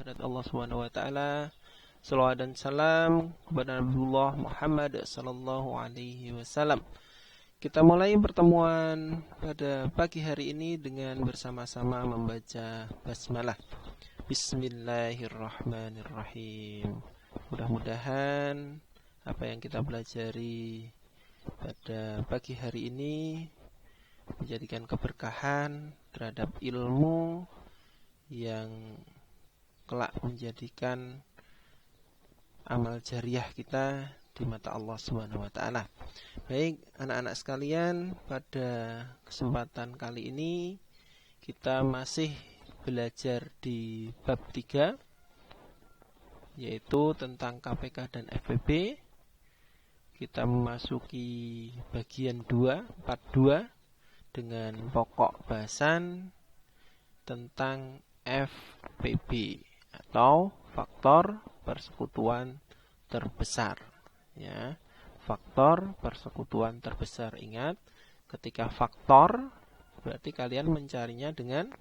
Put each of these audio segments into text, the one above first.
kehadirat Allah Subhanahu wa taala. Salawat dan salam kepada Nabiullah Muhammad sallallahu alaihi wasallam. Kita mulai pertemuan pada pagi hari ini dengan bersama-sama membaca basmalah. Bismillahirrahmanirrahim. Mudah-mudahan apa yang kita pelajari pada pagi hari ini menjadikan keberkahan terhadap ilmu yang kelak menjadikan amal jariah kita di mata Allah Subhanahu wa taala. Baik, anak-anak sekalian, pada kesempatan kali ini kita masih belajar di bab 3, yaitu tentang KPK dan FPB. Kita memasuki bagian 2, part 2 dengan pokok bahasan tentang FPB atau faktor persekutuan terbesar. Ya, faktor persekutuan terbesar. Ingat, ketika faktor berarti kalian mencarinya dengan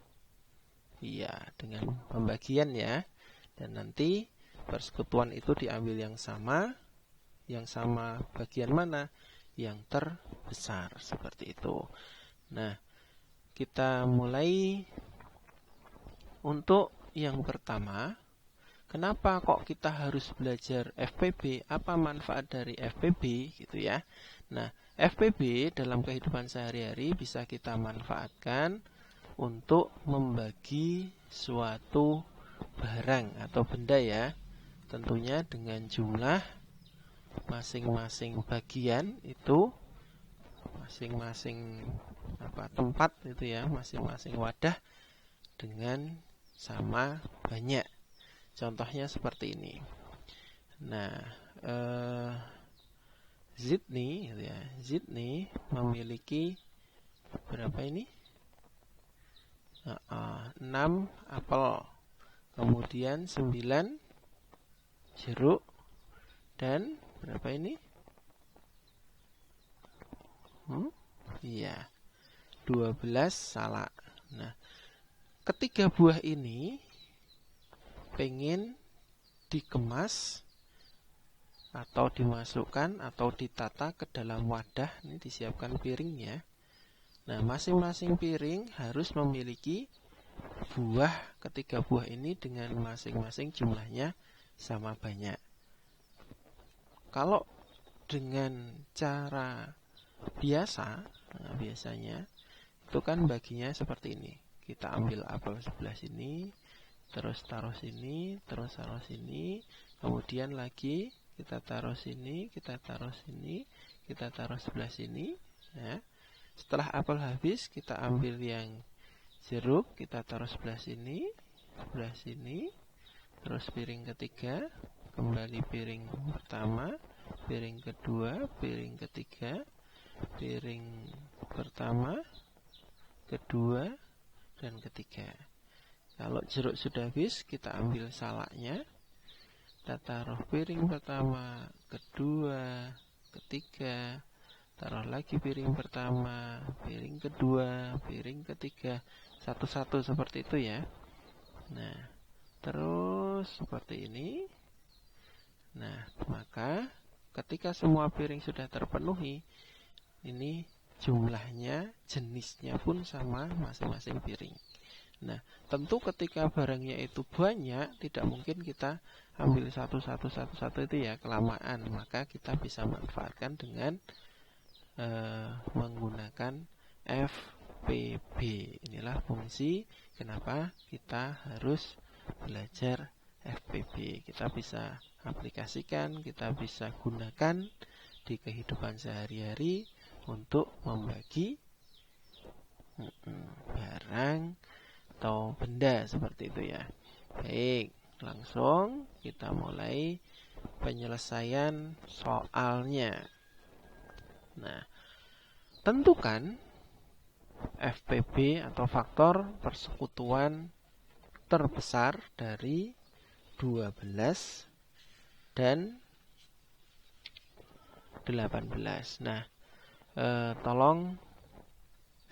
pembagian ya. Dan nanti persekutuan itu diambil yang sama bagian mana? Yang terbesar, seperti itu. Nah, kita mulai. Untuk yang pertama, kenapa kok kita harus belajar FPB? Apa manfaat dari FPB gitu ya? Nah, FPB dalam kehidupan sehari-hari bisa kita manfaatkan untuk membagi suatu barang atau benda ya. Tentunya dengan jumlah masing-masing bagian itu, masing-masing tempat itu ya, masing-masing wadah dengan sama banyak. Contohnya seperti ini. Nah, Zidni gitu ya. Zidni memiliki berapa ini? 6 apel. Kemudian 9 jeruk dan berapa ini? 12 salak. Nah, ketiga buah ini pengen dikemas atau dimasukkan atau ditata ke dalam wadah. Ini disiapkan piringnya. Nah, masing-masing piring harus memiliki ketiga buah ini dengan masing-masing jumlahnya sama banyak. Kalau dengan cara biasa, biasanya itu kan baginya seperti ini. Kita ambil apel sebelah sini, terus taruh sini, terus taruh sini, kemudian lagi kita taruh sini, kita taruh sini, kita taruh sebelah sini ya. Setelah apel habis, kita ambil yang jeruk, kita taruh sebelah sini, terus piring ketiga, kembali piring pertama, piring kedua, piring ketiga, piring pertama, kedua, dan ketiga. Kalau jeruk sudah habis, kita ambil salaknya, kita taruh piring pertama, kedua, ketiga, taruh lagi piring pertama, piring kedua, piring ketiga, satu-satu seperti itu ya. Nah, terus seperti ini. Nah, maka ketika semua piring sudah terpenuhi, ini jumlahnya, jenisnya pun sama masing-masing piring. Nah, tentu ketika barangnya itu banyak, tidak mungkin kita ambil satu-satu itu ya, kelamaan. Maka kita bisa manfaatkan dengan menggunakan FPB. Inilah fungsi kenapa kita harus belajar FPB. Kita bisa aplikasikan, kita bisa gunakan di kehidupan sehari-hari untuk membagi barang atau benda seperti itu ya. Baik, langsung kita mulai penyelesaian soalnya. Nah, tentukan FPB atau faktor persekutuan terbesar dari 12 dan 18. Nah, tolong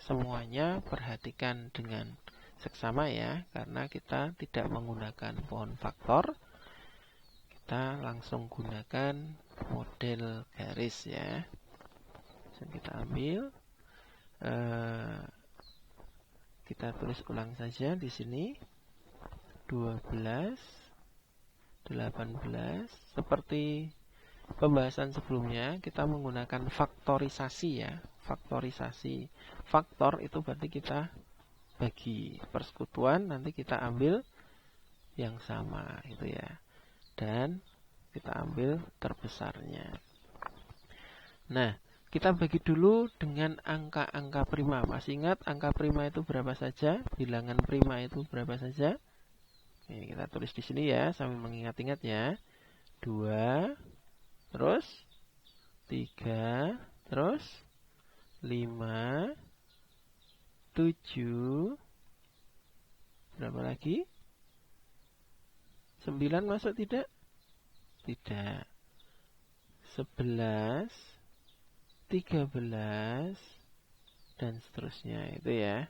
semuanya perhatikan dengan seksama ya, karena kita tidak menggunakan pohon faktor, kita langsung gunakan model garis ya. Kita ambil, kita tulis ulang saja di sini 12, 18. Seperti pembahasan sebelumnya, kita menggunakan faktorisasi ya. Faktorisasi, faktor itu berarti kita bagi persekutuan, nanti kita ambil yang sama itu ya, dan kita ambil terbesarnya. Nah, kita bagi dulu dengan angka-angka prima. Masih ingat angka prima itu berapa saja? Bilangan prima itu berapa saja? Oke, kita tulis di sini ya, sambil mengingat-ingat ya. 2, terus 3, terus 5, 7, berapa lagi? 9 masuk tidak? Tidak. 11, 13, dan seterusnya itu ya.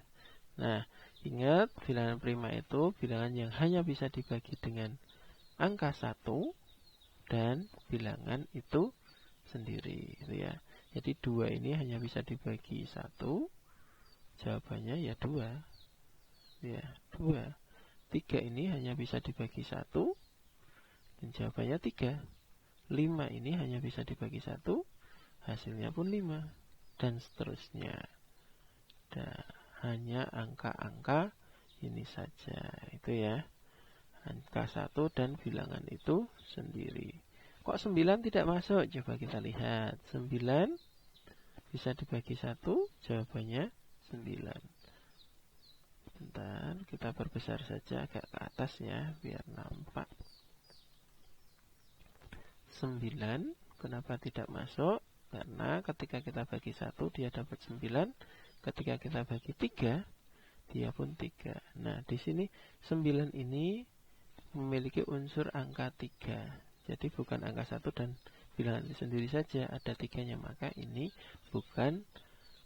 Nah, ingat bilangan prima itu bilangan yang hanya bisa dibagi dengan angka 1 dan bilangan itu sendiri itu ya. Jadi 2 ini hanya bisa dibagi 1, jawabannya ya 2 ya, 2. 3 ini hanya bisa dibagi 1 dan jawabannya 3. 5 ini hanya bisa dibagi 1, hasilnya pun 5, dan seterusnya. Hanya angka-angka ini saja itu ya, angka 1 dan bilangan itu sendiri. Kok 9 tidak masuk? Coba kita lihat. 9 bisa dibagi 1, jawabannya 9. Bentar, kita perbesar saja agak ke atas ya, biar nampak. 9, kenapa tidak masuk? Karena ketika kita bagi 1, dia dapat 9. Ketika kita bagi 3, dia pun 3. Nah, di sini 9 ini memiliki unsur angka 3. Jadi bukan angka 1 dan bilangan itu sendiri saja, ada 3-nya. Maka ini bukan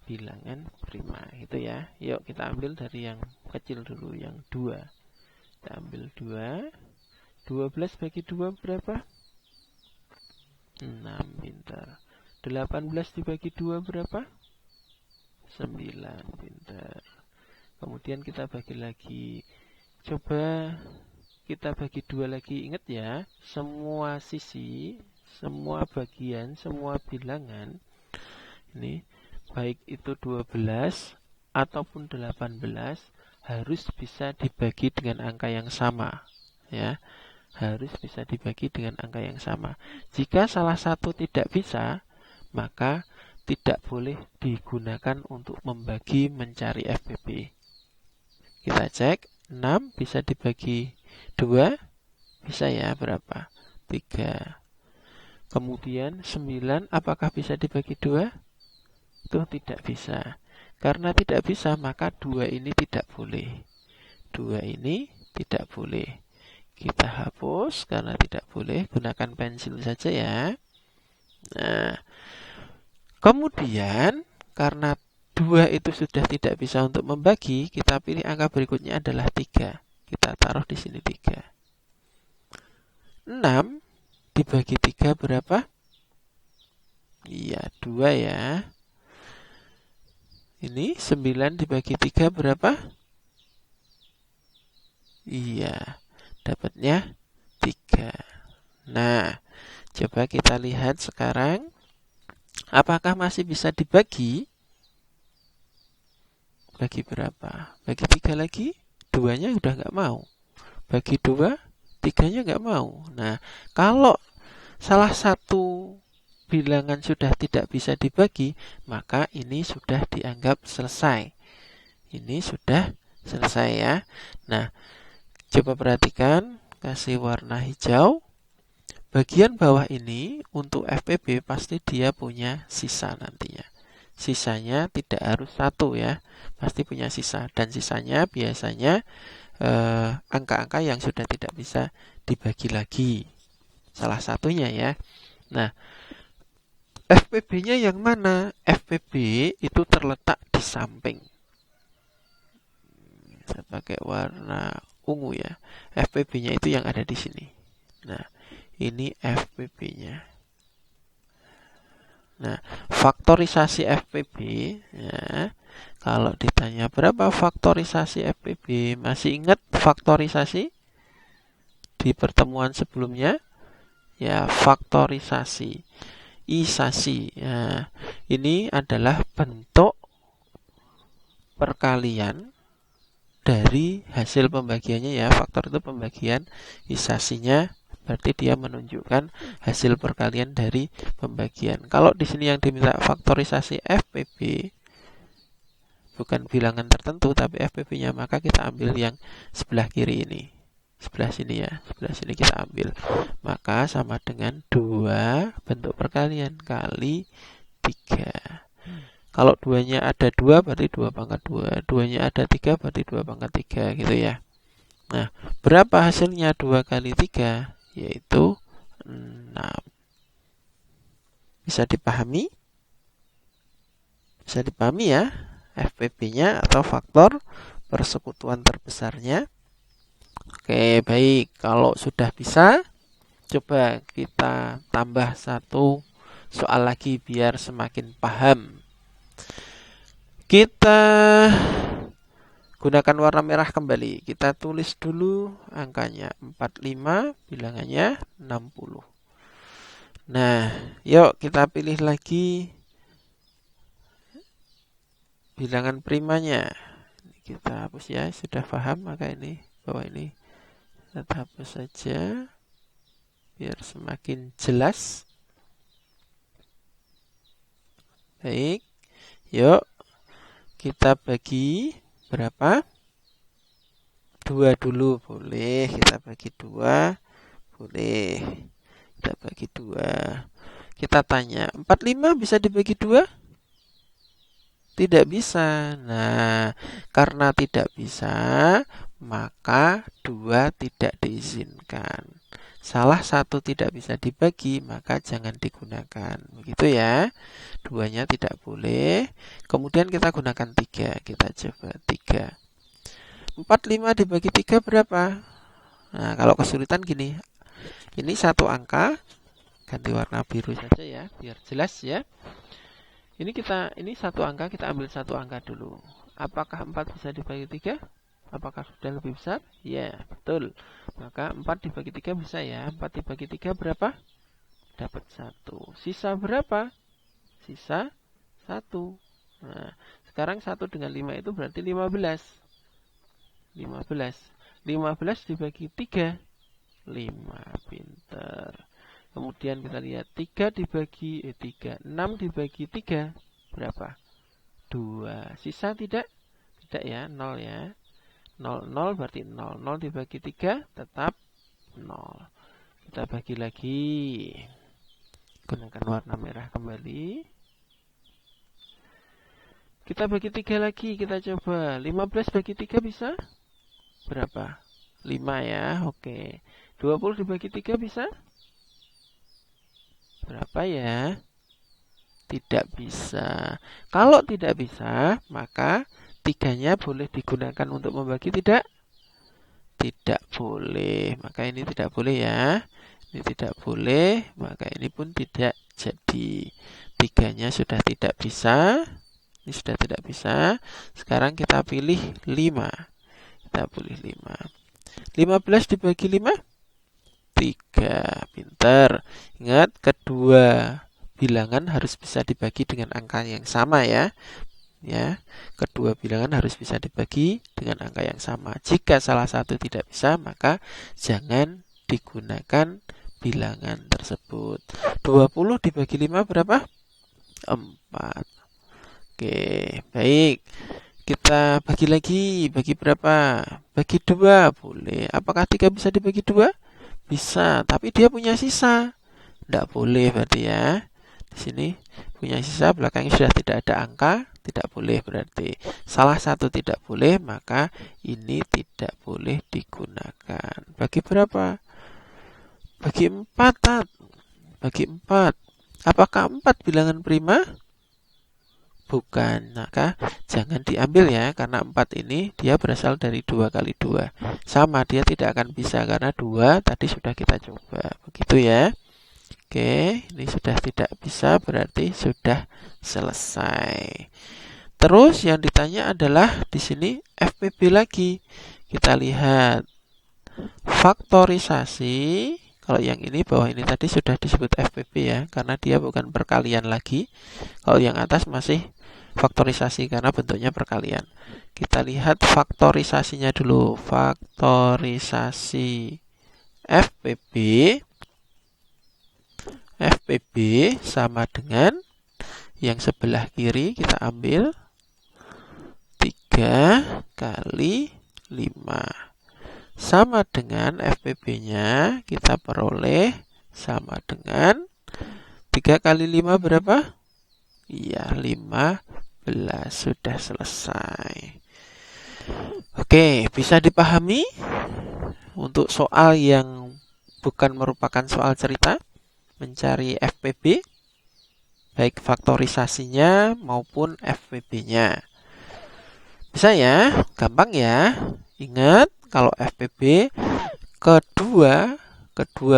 bilangan prima. Itu ya. Yuk kita ambil dari yang kecil dulu, yang 2. Kita ambil 2. 12 bagi 2 berapa? 6, pintar. 18 dibagi 2 berapa? 9, pintar. Kemudian kita bagi lagi. Coba kita bagi 2 lagi. Ingat ya, semua sisi, semua bagian, semua bilangan ini, baik itu 12 ataupun 18, harus bisa dibagi dengan angka yang sama ya. Harus bisa dibagi dengan angka yang sama. Jika salah satu tidak bisa, maka tidak boleh digunakan untuk membagi mencari FPB. Kita cek, 6 bisa dibagi 2, bisa ya, berapa? 3. Kemudian 9 apakah bisa dibagi 2? Itu tidak bisa. Karena tidak bisa, maka 2 ini tidak boleh. 2 ini tidak boleh. Kita hapus karena tidak boleh, gunakan pensil saja ya. Nah, kemudian karena 2 itu sudah tidak bisa untuk membagi, kita pilih angka berikutnya adalah 3. Kita taruh di sini 3. 6 dibagi 3 berapa? Iya, 2 ya. Ini 9 dibagi 3 berapa? Iya, dapatnya 3. Nah, coba kita lihat sekarang, apakah masih bisa dibagi? Bagi berapa? Bagi 3 lagi? 2-nya udah nggak mau. Bagi 2, 3-nya nggak mau. Nah, kalau salah satu bilangan sudah tidak bisa dibagi, maka ini sudah dianggap selesai. Ini sudah selesai ya. Nah, coba perhatikan, kasih warna hijau. Bagian bawah ini untuk FPB pasti dia punya sisa nantinya. Sisanya tidak harus 1 ya, pasti punya sisa. Dan sisanya biasanya angka-angka yang sudah tidak bisa dibagi lagi. Salah satunya ya. Nah, FPB-nya yang mana? FPB itu terletak di samping. Saya pakai warna ungu ya. FPB-nya itu yang ada di sini. Nah, ini FPB-nya. Nah, faktorisasi FPB ya. Kalau ditanya berapa faktorisasi FPB, masih ingat faktorisasi di pertemuan sebelumnya? Ya, faktorisasi, isasi. Ya, ini adalah bentuk perkalian dari hasil pembagiannya ya. Faktor itu pembagian, isasinya berarti dia menunjukkan hasil perkalian dari pembagian. Kalau di sini yang diminta faktorisasi FPB bukan bilangan tertentu tapi FPB-nya, maka kita ambil yang sebelah kiri ini. Sebelah sini ya, sebelah sini kita ambil. Maka sama dengan 2 bentuk perkalian kali 3. Kalau 2-nya ada 2 berarti 2 pangkat 2. 2-nya ada 3 berarti 2 pangkat 3 gitu ya. Nah, berapa hasilnya 2 kali 3? Yaitu 6. Bisa dipahami? Bisa dipahami ya? FPB-nya atau faktor persekutuan terbesarnya. Oke, baik. Kalau sudah bisa, coba kita tambah satu soal lagi biar semakin paham. Kita gunakan warna merah kembali. Kita tulis dulu angkanya 45, bilangannya 60. Nah, yuk kita pilih lagi bilangan primanya. Kita hapus ya, sudah paham maka ini bawah ini kita hapus saja biar semakin jelas. Baik, yuk kita bagi berapa? 2 dulu boleh, kita bagi 2 boleh, kita bagi 2. Kita tanya 45 bisa dibagi 2? Tidak bisa. Nah, karena tidak bisa, maka 2 tidak diizinkan. Salah satu tidak bisa dibagi, maka jangan digunakan. Begitu ya. 2-nya tidak boleh. Kemudian kita gunakan 3. Kita coba 3. 45 dibagi 3 berapa? Nah, kalau kesulitan gini. Ini satu angka. Ganti warna biru saja ya, biar jelas ya. Ini satu angka, kita ambil satu angka dulu. Apakah 4 bisa dibagi 3? Apakah sudah lebih besar? Ya, betul. Maka 4 dibagi 3 bisa ya. 4 dibagi 3 berapa? Dapat 1. Sisa berapa? Sisa 1. Nah, sekarang 1 dengan 5 itu berarti 15. 15 dibagi 3. 5. Pinter. Kemudian kita lihat 6 dibagi 3 berapa? 2. Sisa tidak? Tidak ya, 0 ya. 0 berarti 0. 0 dibagi 3 tetap 0. Kita bagi lagi. Gunakan warna merah kembali. Kita bagi 3 lagi, kita coba. 15 bagi 3 bisa? Berapa? 5 ya, oke. 20 dibagi 3 bisa? Berapa ya? Tidak bisa. Kalau tidak bisa, maka 3-nya boleh digunakan untuk membagi tidak? Tidak boleh. Maka ini tidak boleh ya. Ini tidak boleh, maka ini pun tidak jadi. 3-nya sudah tidak bisa. Ini sudah tidak bisa. Sekarang kita pilih 5. Kita pilih 5. 15 dibagi 5? 3. Pinter. Ingat, kedua bilangan harus bisa dibagi dengan angka yang sama ya. Ya, kedua bilangan harus bisa dibagi dengan angka yang sama. Jika salah satu tidak bisa, maka jangan digunakan bilangan tersebut. 20 dibagi 5 berapa? 4. Oke, baik. Kita bagi lagi. Bagi berapa? Bagi 2 boleh. Apakah 3 bisa dibagi 2? Bisa, tapi dia punya sisa. Tidak boleh berarti ya. Di sini punya sisa, belakangnya sudah tidak ada angka, tidak boleh berarti. Salah satu tidak boleh, maka ini tidak boleh digunakan. Bagi berapa? Bagi 4. Bagi 4. Apakah 4 bilangan prima? Bukan, maka jangan diambil ya, karena 4 ini dia berasal dari 2 kali 2. Sama, dia tidak akan bisa karena 2 tadi sudah kita coba. Begitu ya. Oke, ini sudah tidak bisa, berarti sudah selesai. Terus yang ditanya adalah di sini FPB lagi. Kita lihat faktorisasi. Kalau yang ini bawah ini tadi sudah disebut FPB ya, karena dia bukan perkalian lagi. Kalau yang atas masih faktorisasi karena bentuknya perkalian. Kita lihat faktorisasinya dulu. Faktorisasi FPB. FPB sama dengan yang sebelah kiri kita ambil 3 kali 5. Sama dengan FPB-nya kita peroleh sama dengan 3 kali 5 berapa? Iya, 15. Sudah selesai. Oke, bisa dipahami untuk soal yang bukan merupakan soal cerita, mencari FPB, baik faktorisasinya maupun FPB-nya. Bisa ya, gampang ya. Ingat, kalau FPB kedua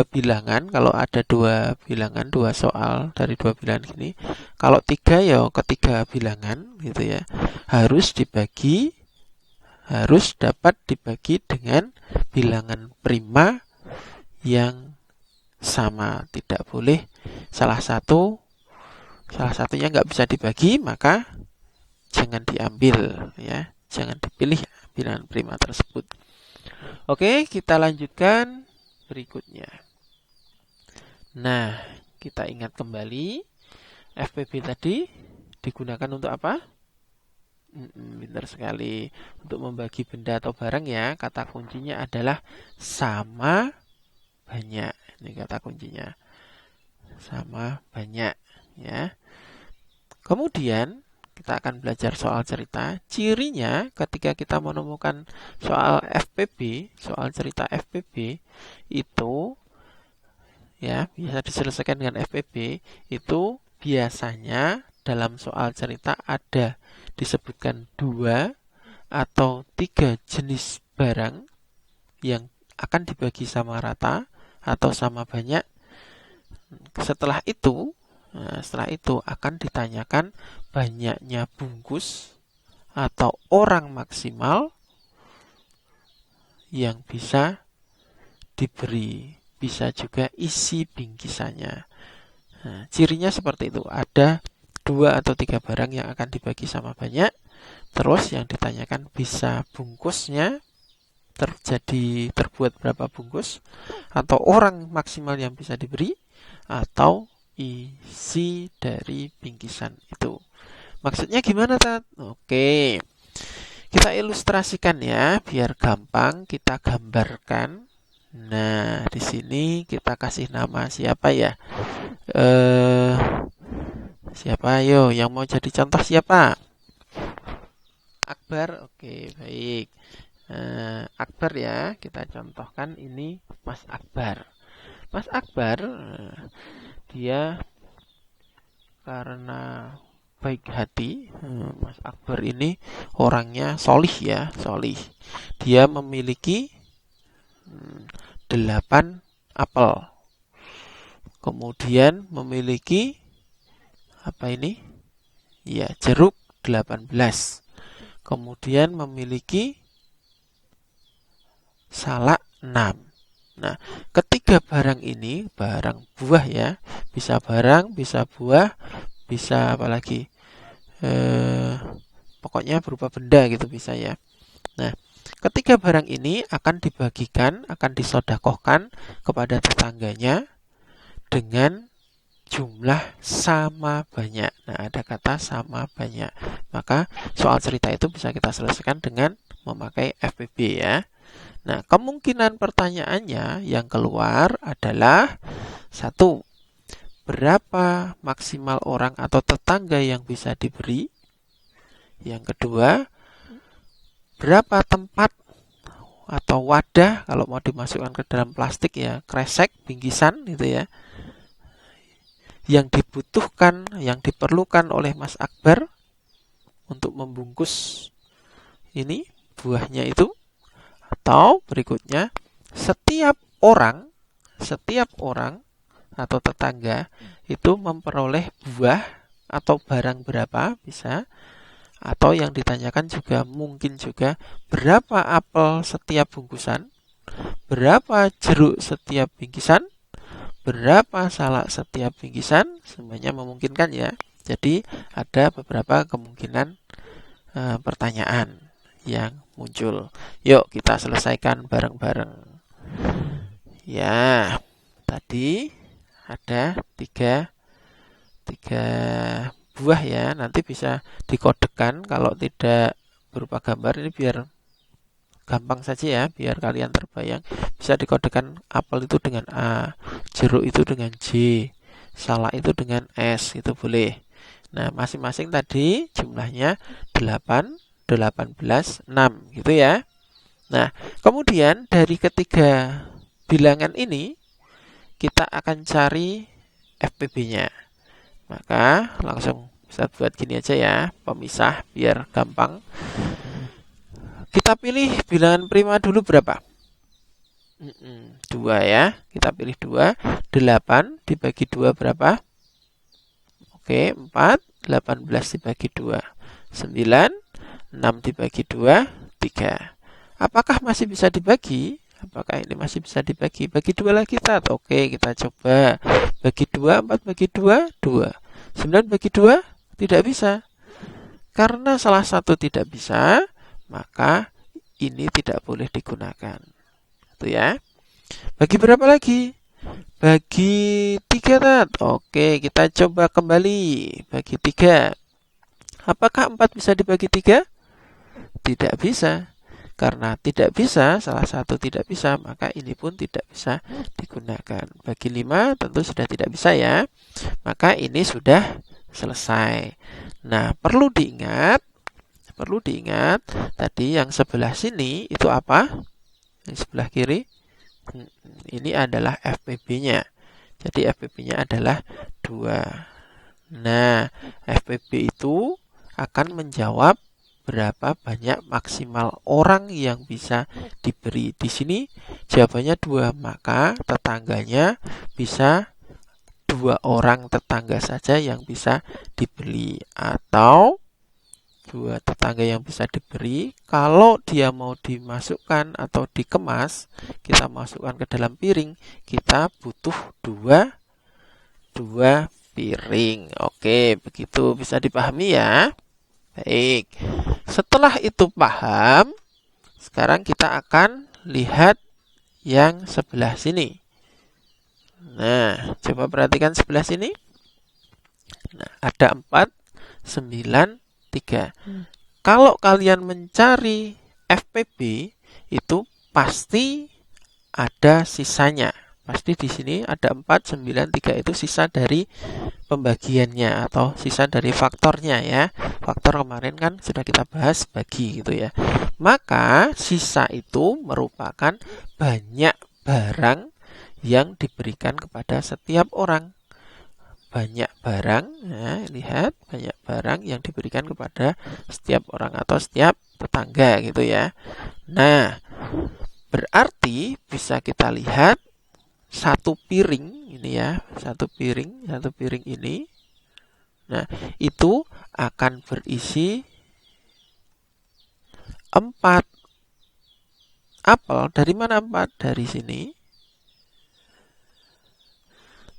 bilangan, kalau ada 2 bilangan, 2 soal dari 2 bilangan ini, kalau 3 ya ketiga bilangan gitu ya, harus dapat dibagi dengan bilangan prima yang sama. Tidak boleh salah satunya nggak bisa dibagi, maka jangan diambil ya, jangan dipilih bilangan prima tersebut. Oke, kita lanjutkan berikutnya. Nah, kita ingat kembali FPB tadi digunakan untuk apa? Pintar sekali, untuk membagi benda atau barang ya. Kata kuncinya adalah sama banyak. Ini kata kuncinya, sama banyak ya. Kemudian kita akan belajar soal cerita. Cirinya ketika kita menemukan soal FPB, soal cerita FPB itu ya bisa diselesaikan dengan FPB, itu biasanya dalam soal cerita ada disebutkan 2 atau 3 jenis barang yang akan dibagi sama rata atau sama banyak. Setelah itu akan ditanyakan banyaknya bungkus atau orang maksimal yang bisa diberi, bisa juga isi bingkisannya. Nah, cirinya seperti itu, ada 2 atau 3 barang yang akan dibagi sama banyak, terus yang ditanyakan bisa bungkusnya terbuat berapa bungkus, atau orang maksimal yang bisa diberi, atau isi dari bingkisan itu. Maksudnya gimana, Tat? Oke, kita ilustrasikan ya, biar gampang kita gambarkan. Nah, di sini kita kasih nama siapa ya? Siapa? Ayo, yang mau jadi contoh siapa? Akbar. Oke, baik. Akbar ya, kita contohkan ini Mas Akbar. Mas Akbar, dia karena baik hati, Mas Akbar ini orangnya solih ya, solih. Dia memiliki 8 apel. Kemudian memiliki apa ini? Ya, jeruk 18. Kemudian memiliki salak 6. Nah, ketiga barang ini, barang buah ya, bisa barang, bisa buah, bisa apa lagi? Pokoknya berupa benda gitu bisa ya. Nah, ketiga barang ini akan dibagikan, akan disodakohkan kepada tetangganya dengan jumlah sama banyak. Nah, ada kata sama banyak. Maka soal cerita itu bisa kita selesaikan dengan memakai FPB ya. Nah, kemungkinan pertanyaannya yang keluar adalah 1. Berapa maksimal orang atau tetangga yang bisa diberi? Yang kedua, berapa tempat atau wadah kalau mau dimasukkan ke dalam plastik ya, kresek, bingkisan gitu ya, yang dibutuhkan, yang diperlukan oleh Mas Akbar untuk membungkus ini buahnya itu. Atau berikutnya, setiap orang atau tetangga itu memperoleh buah atau barang berapa bisa. Atau yang ditanyakan juga mungkin juga berapa apel setiap bungkusan, berapa jeruk setiap bingkisan, berapa salak setiap bingkisan. Semuanya memungkinkan ya. Jadi ada beberapa kemungkinan pertanyaan yang muncul. Yuk kita selesaikan bareng-bareng. Ya, tadi ada tiga buah ya. Nanti bisa dikodekan kalau tidak berupa gambar. Ini biar gampang saja ya, biar kalian terbayang. Bisa dikodekan apel itu dengan A, jeruk itu dengan J, salak itu dengan S, itu boleh. Nah, masing-masing tadi jumlahnya 8, 18, 6 gitu ya. Nah, kemudian dari ketiga bilangan ini kita akan cari FPB-nya. Maka langsung bisa buat gini aja ya, pemisah biar gampang. Kita pilih bilangan prima dulu berapa? 2 ya. Kita pilih 2. 8 dibagi 2 berapa? Oke, 4. 18 dibagi 2 9. 6 dibagi 2 3. Apakah masih bisa dibagi? Apakah ini masih bisa dibagi? Bagi 2 lagi Tat. Oke, kita coba. Bagi 2, 4 bagi 2 2. 9 bagi 2 tidak bisa. Karena salah satu tidak bisa, maka ini tidak boleh digunakan. Itu ya. Bagi berapa lagi? Bagi 3 Tat. Oke, kita coba kembali. Bagi 3. Apakah 4 bisa dibagi 3? Tidak bisa. Karena tidak bisa, salah satu tidak bisa, maka ini pun tidak bisa digunakan. Bagi 5 tentu sudah tidak bisa ya. Maka ini sudah selesai. Nah, perlu diingat tadi yang sebelah sini itu apa? Yang sebelah kiri ini adalah FPB-nya. Jadi FPB-nya adalah 2. Nah, FPB itu akan menjawab berapa banyak maksimal orang yang bisa diberi. Di sini jawabannya 2, maka tetangganya bisa 2 orang tetangga saja yang bisa dibeli, atau 2 tetangga yang bisa diberi. Kalau dia mau dimasukkan atau dikemas, kita masukkan ke dalam piring, kita butuh 2 piring. Oke, begitu bisa dipahami ya. Baik, setelah itu paham, sekarang kita akan lihat yang sebelah sini. Nah, coba perhatikan sebelah sini. Nah, ada 4, 9, 3. Kalau kalian mencari FPB, itu pasti ada sisanya. Pasti di sini ada 4, 9, 3 itu sisa dari pembagiannya atau sisa dari faktornya ya. Faktor kemarin kan sudah kita bahas bagi gitu ya. Maka sisa itu merupakan banyak barang yang diberikan kepada setiap orang. Banyak barang, ya, lihat banyak barang yang diberikan kepada setiap orang atau setiap tetangga gitu ya. Nah, berarti bisa kita lihat satu piring ini ya, satu piring ini. Nah, itu akan berisi 4 apel. Dari mana 4? Dari sini.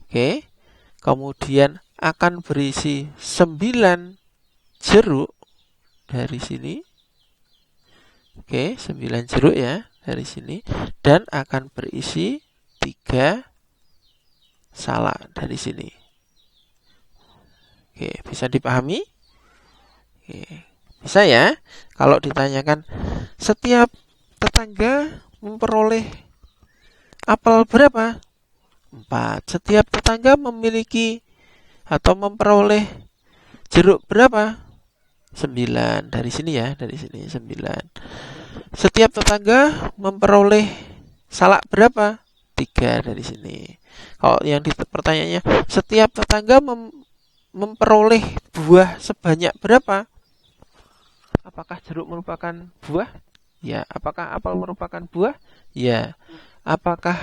Oke. Kemudian akan berisi 9 jeruk dari sini. Oke, 9 jeruk ya dari sini. Dan akan berisi 3 salak dari sini. Oke, bisa dipahami? Oke, bisa ya. Kalau ditanyakan setiap tetangga memperoleh apel berapa? 4. Setiap tetangga memiliki atau memperoleh jeruk berapa? 9. Dari sini ya, dari sini 9. Setiap tetangga memperoleh salak berapa? 3 dari sini. Kalau yang pertanyaannya, setiap tetangga memperoleh buah sebanyak berapa? Apakah jeruk merupakan buah? Ya. Apakah apel merupakan buah? Ya. Apakah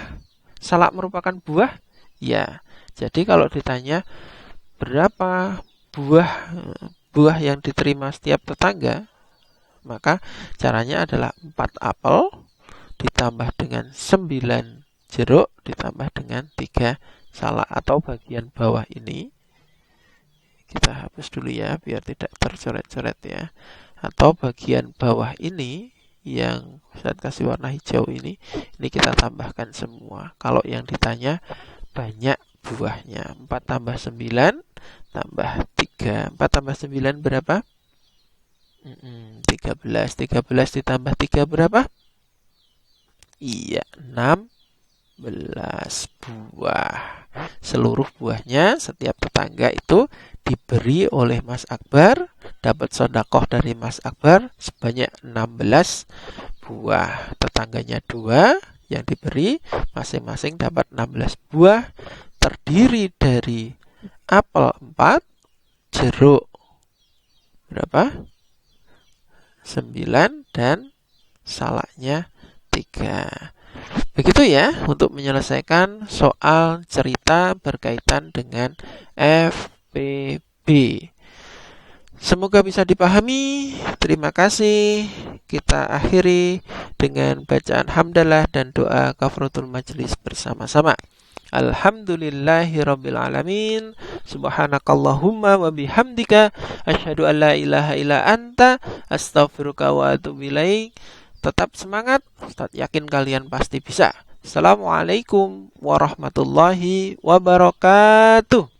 salak merupakan buah? Ya. Jadi kalau ditanya berapa buah yang diterima setiap tetangga, maka caranya adalah 4 apel ditambah dengan 9 jeruk ditambah dengan 3 salak, atau bagian bawah ini kita hapus dulu ya biar tidak tercoret-coret ya. Atau bagian bawah ini yang saya kasih warna hijau ini kita tambahkan semua. Kalau yang ditanya banyak buahnya, 4 tambah 9 tambah 3. 4 tambah 9 berapa? 13. 13 ditambah 3 berapa? Iya, 16 buah. Seluruh buahnya setiap tetangga itu diberi oleh Mas Akbar, dapat sedekah dari Mas Akbar sebanyak 16 buah. Tetangganya 2 yang diberi, masing-masing dapat 16 buah, terdiri dari apel 4, jeruk berapa? 9 dan salaknya 3. Begitu ya untuk menyelesaikan soal cerita berkaitan dengan FPB. Semoga bisa dipahami. Terima kasih. Kita akhiri dengan bacaan hamdalah dan doa kafaratul majelis bersama-sama. Alhamdulillahirabbil alamin. Subhanakallahumma wa bihamdika asyhadu an la ilaha illa anta astaghfiruka wa atubu ilaik. Tetap semangat, Ustaz yakin kalian pasti bisa. Assalamualaikum warahmatullahi wabarakatuh.